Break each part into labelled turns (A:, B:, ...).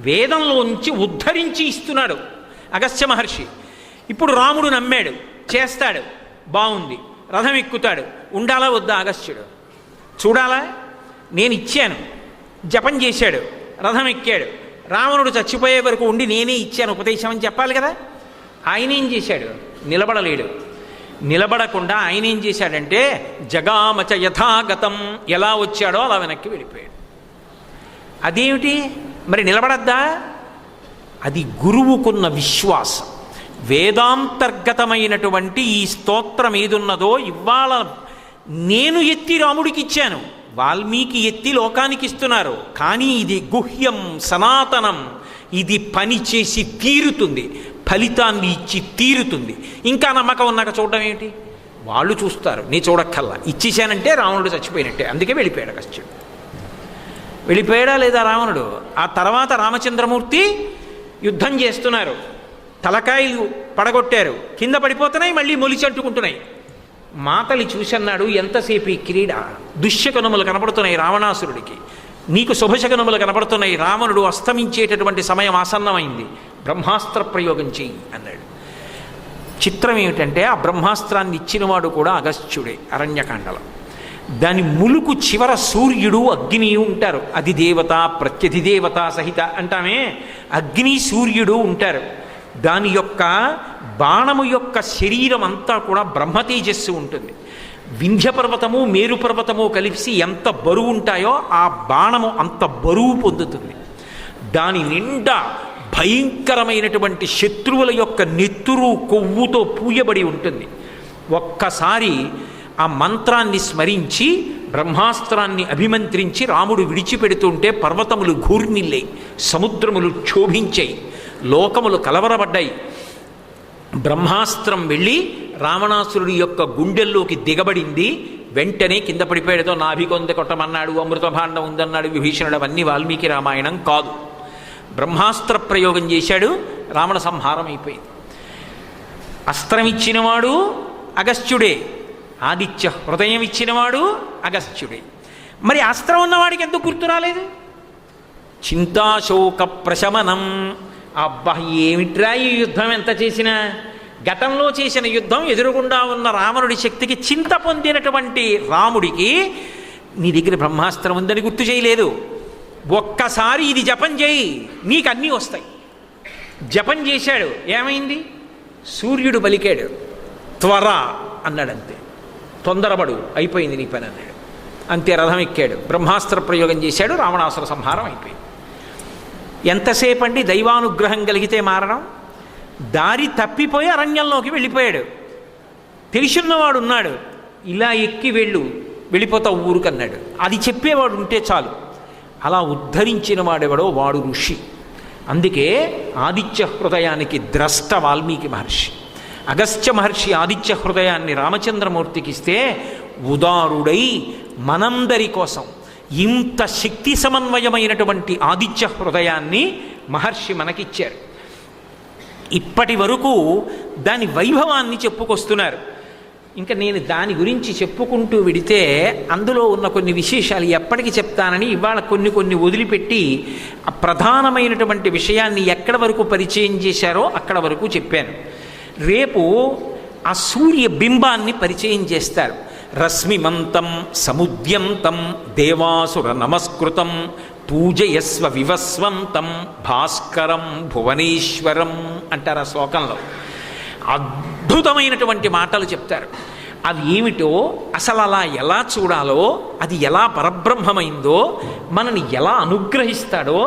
A: వేదంలోంచి ఉద్ధరించి ఇస్తున్నాడు అగస్త్య మహర్షి. ఇప్పుడు రాముడు నమ్మాడు, చేస్తాడు, బాగుంది, రథం ఎక్కుతాడు. ఉండాలా వద్దా అగస్త్యుడు? చూడాలా? నేను ఇచ్చాను, జపం చేశాడు, రథం ఎక్కాడు. రావణుడు చచ్చిపోయే వరకు ఉండి నేనే ఇచ్చాను ఉపదేశం అని చెప్పాలి కదా. ఆయన ఏం చేశాడు? నిలబడలేడు. నిలబడకుండా ఆయన ఏం చేశాడంటే జగామచ యథాగతం, ఎలా వచ్చాడో అలా వెనక్కి వెళ్ళిపోయాడు. అదేమిటి మరి? నిలబడద్దా? అది గురువుకున్న విశ్వాసం. వేదాంతర్గతమైనటువంటి ఈ స్తోత్రం ఏదున్నదో ఇవాళ నేను ఎత్తి రాముడికి ఇచ్చాను, వాల్మీకి ఎత్తి లోకానికి ఇస్తున్నారు. కానీ ఇది గుహ్యం, సనాతనం, ఇది పని చేసి తీరుతుంది, ఫలితాన్ని ఇచ్చి తీరుతుంది. ఇంకా నమ్మకం ఉన్నాక చూడడం ఏమిటి? వాళ్ళు చూస్తారు, నీ చూడక్కల్లా. ఇచ్చేసానంటే రావణుడు చచ్చిపోయినట్టే. అందుకే వెళ్ళిపోయాడు అగస్త్యుడు. వెళ్ళిపోయాడా లేదా రావణుడు? ఆ తర్వాత రామచంద్రమూర్తి యుద్ధం చేస్తున్నారు, తలకాయలు పడగొట్టారు, కింద పడిపోతున్నాయి, మళ్ళీ మొలిచి అంటుకుంటున్నాయి. మాతలి చూసన్నాడు, ఎంతసేపు ఈ క్రీడ? దుశ్శకనుములు కనపడుతున్నాయి రావణాసురుడికి, నీకు శుభశకనుములు కనపడుతున్నాయి. రావణుడు అస్తమించేటటువంటి సమయం ఆసన్నమైంది, బ్రహ్మాస్త్ర ప్రయోగం చెయ్యి అన్నాడు. చిత్రం ఏమిటంటే ఆ బ్రహ్మాస్త్రాన్ని ఇచ్చినవాడు కూడా అగస్త్యుడే అరణ్యకాండలో. దాని ములుకు చివర సూర్యుడు అగ్ని ఉంటారు. అది దేవత ప్రత్యధిదేవత సహిత అంటామే, అగ్ని సూర్యుడు ఉంటారు. దాని యొక్క బాణము యొక్క శరీరం అంతా కూడా బ్రహ్మతేజస్సు ఉంటుంది. వింధ్య పర్వతము మేరు పర్వతము కలిసి ఎంత బరువు ఉంటాయో ఆ బాణము అంత బరువు పొందుతుంది. దాని నిండా భయంకరమైనటువంటి శత్రువుల యొక్క నెత్తురు కొవ్వుతో పూయబడి ఉంటుంది. ఒక్కసారి ఆ మంత్రాన్ని స్మరించి బ్రహ్మాస్త్రాన్ని అభిమంత్రించి రాముడు విడిచిపెడుతుంటే పర్వతములు ఘూర్నిల్లాయి, సముద్రములు క్షోభించాయి, లోకములు కలవరపడ్డాయి. బ్రహ్మాస్త్రం వెళ్ళి రావణాసురుడి యొక్క గుండెల్లోకి దిగబడింది. వెంటనే కింద పడిపోయాడుతో నాభికొంద కొట్టమన్నాడు, అమృత భాండం ఉందన్నాడు విభీషణుడు. అవన్నీ వాల్మీకి రామాయణం కాదు. బ్రహ్మాస్త్ర ప్రయోగం చేశాడు, రావణ సంహారం అయిపోయింది. అస్త్రం ఇచ్చినవాడు అగస్త్యుడే, ఆదిత్య హృదయం ఇచ్చినవాడు అగస్త్యుడే. మరి అస్త్రం ఉన్నవాడికి ఎందుకు గుర్తు రాలేదు? చింతాశోక ప్రశమనం. అబ్బా ఏమిట్రా ఈ యుద్ధం ఎంత చేసినా! గతంలో చేసిన యుద్ధం ఎదురుగుండా ఉన్న రావణుడి శక్తికి చింత పొందినటువంటి రాముడికి నీ దగ్గర బ్రహ్మాస్త్రం ఉందని గుర్తు చేయలేదు. ఒక్కసారి ఇది జపం చేయి, నీకు అన్నీ వస్తాయి. జపం చేశాడు, ఏమైంది? సూర్యుడు పలికాడు, త్వర అన్నాడంతే. తొందరపడు, అయిపోయింది నీ పని అన్నాడు. అంతే, రథం ఎక్కాడు, బ్రహ్మాస్త్ర ప్రయోగం చేశాడు, రావణాసుర సంహారం అయిపోయింది. ఎంతసేపు అండి దైవానుగ్రహం కలిగితే మారడం? దారి తప్పిపోయి అరణ్యంలోకి వెళ్ళిపోయాడు. తెలిసిన్నవాడు ఉన్నాడు, ఇలా ఎక్కి వెళ్ళిపోతావు ఊరుకన్నాడు. అది చెప్పేవాడు ఉంటే చాలు. అలా ఉద్ధరించిన వాడెవడో వాడు ఋషి. అందుకే ఆదిత్య హృదయానికి ద్రష్ట వాల్మీకి మహర్షి. అగస్త్య మహర్షి ఆదిత్య హృదయాన్ని రామచంద్రమూర్తికి ఇస్తే ఉదారుడై మనందరి కోసం ఇంత శక్తి సమన్వయమైనటువంటి ఆదిత్య హృదయాన్ని మహర్షి మనకిచ్చారు. ఇప్పటి వరకు దాని వైభవాన్ని చెప్పుకొస్తున్నారు. ఇంకా నేను దాని గురించి చెప్పుకుంటూ విడితే అందులో ఉన్న కొన్ని విశేషాలు ఎప్పటికి చెప్తానని ఇవాళ కొన్ని వదిలిపెట్టి ఆ ప్రధానమైనటువంటి విషయాన్ని ఎక్కడ వరకు పరిచయం చేశారో అక్కడ వరకు చెప్పాను. రేపు ఆ సూర్య బింబాన్ని పరిచయం చేస్తారు. రశ్మిమంతం సముద్యంతం దేవాసుర నమస్కృతం పూజయస్వ వివస్వంతం భాస్కరం భువనేశ్వరం అంటారు ఆ శ్లోకంలో. అద్భుతమైనటువంటి మాటలు చెప్తారు. అవి ఏమిటో, అసలు అలా ఎలా చూడాలో, అది ఎలా పరబ్రహ్మమైందో, మనని ఎలా అనుగ్రహిస్తాడో,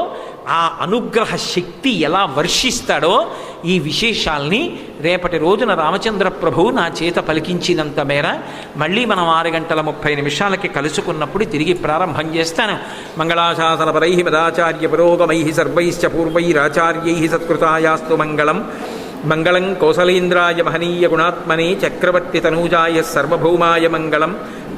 A: ఆ అనుగ్రహ శక్తి ఎలా వర్షిస్తాడో, ఈ విశేషాల్ని రేపటి రోజున రామచంద్ర ప్రభువు నా చేత పలికించినంత మేర మళ్ళీ మనం 6:30 కలుసుకున్నప్పుడు తిరిగి ప్రారంభం చేస్తాను. మంగళాశాసనపరై మదాచార్య పురోగమై సర్వైశ్చ పూర్వైరాచార్యై సత్కృతాయాస్తు మంగళం. మంగళం కౌసలేంద్రాయ మహనీయ గుణాత్మనే చక్రవర్తి తనూజాయ సర్వభౌమాయ మంగళం.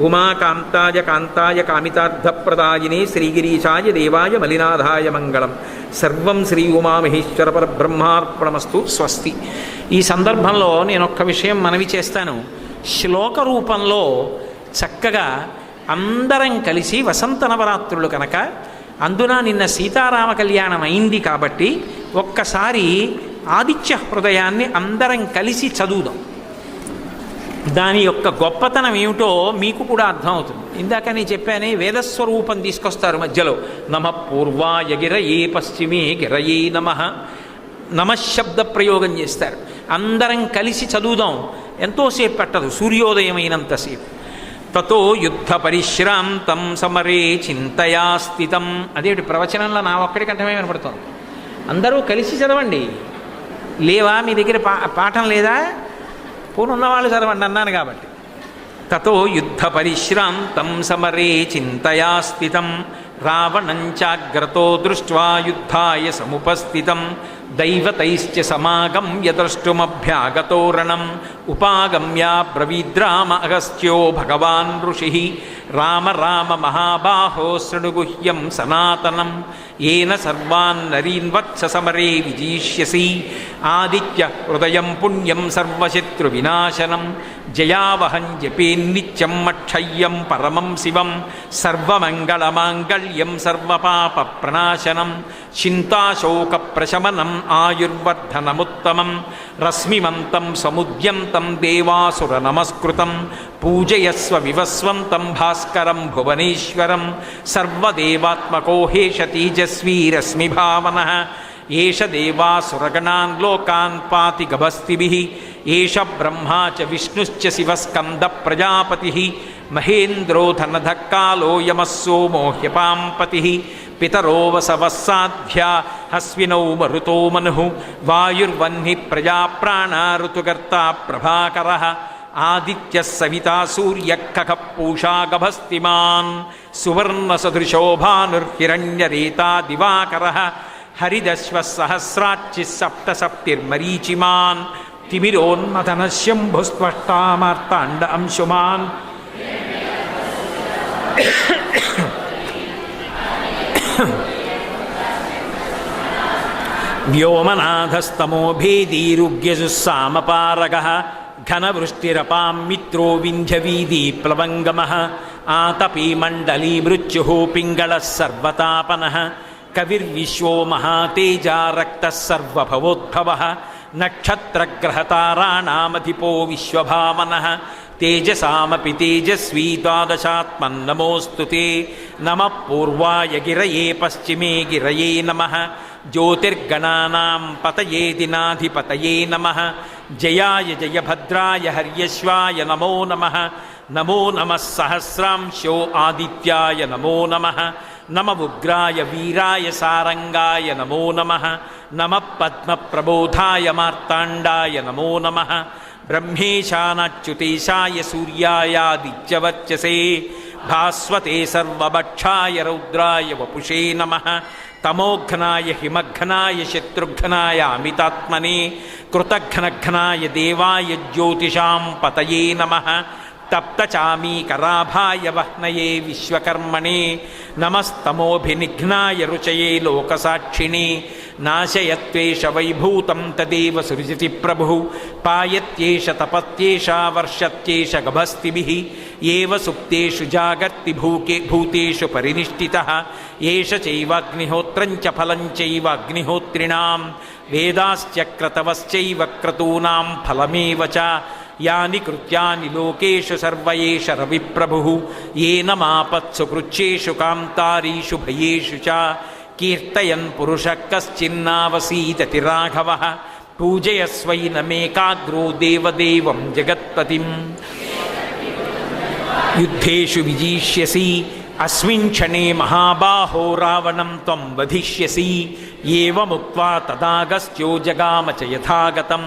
A: ఉమాకాంతాయ కాంతాయ కామితార్థప్రదాయినే శ్రీగిరీశాయ దేవాయ మలినాథాయ మంగళం. సర్వం శ్రీ ఉమామహేశ్వర పరబ్రహ్మార్పణమస్తు. స్వస్తి. ఈ సందర్భంలో నేను ఒక్క విషయం మనవి చేస్తాను. శ్లోక రూపంలో చక్కగా అందరం కలిసి వసంత నవరాత్రులు కనుక అందున నిన్న సీతారామ కళ్యాణం అయింది కాబట్టి ఒక్కసారి ఆదిత్య హృదయాన్ని అందరం కలిసి చదువుదాం. దాని యొక్క గొప్పతనం ఏమిటో మీకు కూడా అర్థమవుతుంది. ఇందాక నేను చెప్పానే, వేదస్వరూపం తీసుకొస్తారు మధ్యలో. నమ పూర్వాయ గిరయే పశ్చిమే గిరయే నమశబ్ద ప్రయోగం చేస్తారు. అందరం కలిసి చదువుదాం. ఎంతోసేపు పట్టదు, సూర్యోదయమైనంతసేపు. తతో యుద్ధ పరిశ్రాంతం సమరే చింతయా స్థితం. అదేమిటి ప్రవచనంలో నా ఒక్కడి కంఠమే వినపడుతుంది. అందరూ కలిసి చదవండి. లేవా మీ దగ్గర పాఠం లేదా? పూనున్నవాళ్ళు చదవండి అన్నాను కాబట్టి. తతో యుద్ధ పరిశ్రాంతం సమరే చింతయా స్థితం రావణంచాగ్రతో దృష్ట్వా యుద్ధాయ సముపస్థితం దైవతైశ్చ సమాగమ్య ద్రష్టుమభ్యాగతో రణం ఉపాగమ్య బ్రవీద్రామ అగస్త్యో భగవాన్ ఋషి రామ రామ మహాబాహో శృణుగుహ్యం సనాతనం ఏన సర్వాన్ నరీన్ వత్స సమరే విజీష్యసి ఆదిత్య హృదయం పుణ్యం సర్వశత్రు వినాశనం జయావహం జపేన్నిత్యం అక్షయ్యం పరమం శివం సర్వమంగళమాంగళ్యం సర్వపాప ప్రణాశనం చింతాశోక ప్రశమనం ఆయుర్వర్ధనముత్తమం రశ్మిమంతం సముద్యంతం దేవాసుర నమస్కృతం పూజయస్వ వివస్వంతం భాస్కరం భువనేశ్వరం సర్వదేవాత్మకో హేష తేజస్వీ రశ్మిభావనః ఏష దేవాసురగణాన్ లోకాన్ పాతి గభస్తిభిః ఏష బ్రహ్మా చ విష్ణుశ్చ శివస్కంద ప్రజాపతిః మహేంద్రోధనధః కాలో యమः సోమో హ్యపాం పతిః పితరో వసవః సాధ్యా అశ్వినౌ మరుతో మనుః వాయుర్వహ్ని ప్రజా ప్రాణా ఋతుగర్తా ప్రభాకరః ఆదిత్యః సవితా సూర్యః ఖగః పూషా గభస్తిమాన్ సువర్ణసదృశో భానుర్హిరణ్యరేతా దివాకరః హరిదశ్వః సహస్రార్చిః సప్తసప్తిర్మరీచిమాన్ తిమిరోన్మథనః శంభుస్త్వష్టామార్తాండ అంశుమాన్ వ్యోమనాథస్తమో భేదీరుగ్యజుస్సామపారగః ఘనవృష్టిరపాం మిత్రో వింధ్యవీధి ప్లవంగమః ఆతపీ మండలీ మృత్యుః పింగళः సర్వతాపనః కవిర్విశ్వో మహాతేజా రక్తః సర్వభవోద్భవః నక్షత్రగ్రహతారాణామధిపో విశ్వభావనః తేజసామపి తేజస్వీ ద్వాదశాత్మన్నమోऽస్తు తే నమః పూర్వాయ గిరయే పశ్చిమే గిరయే నమః జ్యోతిర్గణానాం పతయే దినాధిపతయే నమః జయాయ జయభద్రాయ హర్యశ్వాయ నమో నమః నమో నమః సహస్రాంశో ఆదిత్యాయ నమో నమః నమ ఉగ్రాయ వీరాయ సారంగాయ నమో నమః నమః పద్మప్రబోధాయ మార్తాండాయ నమో నమః బ్రహ్మేశానాచ్యుతేశాయ సూర్యాయాదిత్యవర్చసే భాస్వతే సర్వభక్షాయ రౌద్రాయ వపుషే నమః తమోఘ్నాయ హిమఘ్నాయ శత్రుఘ్నాయ అమితాత్మనే కృతఘ్నఘ్నాయ దేవాయ జ్యోతిషాం పతయే నమః తప్తచామీకరాభాయ వహ్నయే విశ్వకర్మణే నమస్తమోభినిఘ్నాయ రుచయే లోకసాక్షిణే నాశయత్వేష వైభూతం తదేవ సృజతి ప్రభుః పాయత్యేష తపత్యేష వర్షత్యేష గభస్తిభిః ఏవ సుప్తేషు జాగర్తి భూతేషు పరినిష్ఠితః ఏష చైవాగ్నిహోత్రం చ ఫలం చైవ అగ్నిహోత్రిణాం వేదాశ్చ క్రతవశ్చైవ క్రతూనాం ఫలమేవ చ యాని కృత్యాని లోకేషు సర్వ ఏష రవిప్రభుః ఏన మాపత్సు కృచ్ఛేషు కాంతారీషు భయేషు చ కీర్తయన్ పురుషః కశ్చిన్నావసీదతి రాఘవః పూజయస్వైనమేకాగ్రో దేవదేవం జగత్పతిం యుద్ధేషు విజీష్యసి అస్మిన్ క్షణే మహాబాహో రావణం త్వం వధిష్యసి ఏవముక్త్వా తదాగస్త్యో జగామ చ యథాగతం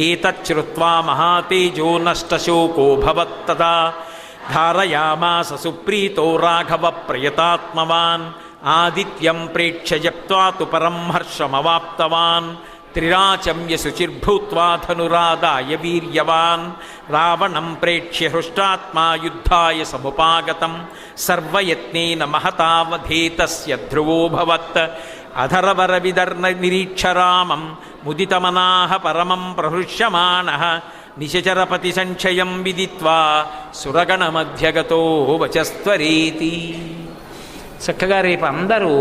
A: ఏతచ్ఛ్రుత్వా మహాతేజో నష్టశోకోభవత్తదా ధారయామాస సుప్రీతో రాఘవ ప్రయతాత్మవాన్ ఆదిత్యం ప్రేక్ష్య జప్త్వా తు పరం హర్షమవాప్తవాన్ త్రిరాచమ్య శుచిర్భూత్వా ధనురాదాయ వీర్యవాన్ రావణం ప్రేక్ష్య హృష్టాత్మా యుద్ధాయ సముపాగతం సర్వయత్నేన మహతావధేతస్య ధ్రువోభవత్ అధరవరవిదర్న నిరీక్షరామం ముదితమనాః పరమం ప్రహృష్యమాణః నిశచరపతి సంక్షయం విదిత్వా సురగణమధ్యగతో వచస్త్వరేతి. చక్కగా రేపు అందరూ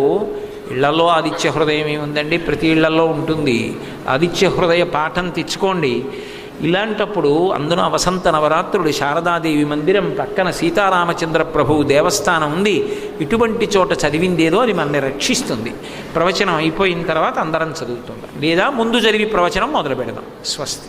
A: ఇళ్లలో ఆదిత్య హృదయం ఏముందండి, ప్రతి ఇళ్లలో ఉంటుంది. ఆదిత్య హృదయ పాఠం తెచ్చుకోండి. ఇలాంటప్పుడు అందున వసంత నవరాత్రుడు శారదాదేవి మందిరం పక్కన సీతారామచంద్ర ప్రభువు దేవస్థానం ఉంది. ఇటువంటి చోట చదివిందేదో అది మనల్ని రక్షిస్తుంది. ప్రవచనం అయిపోయిన తర్వాత అందరం చదువుతుందాం, లేదా ముందు జరిగి ప్రవచనం మొదలు పెడదాం. స్వస్తి.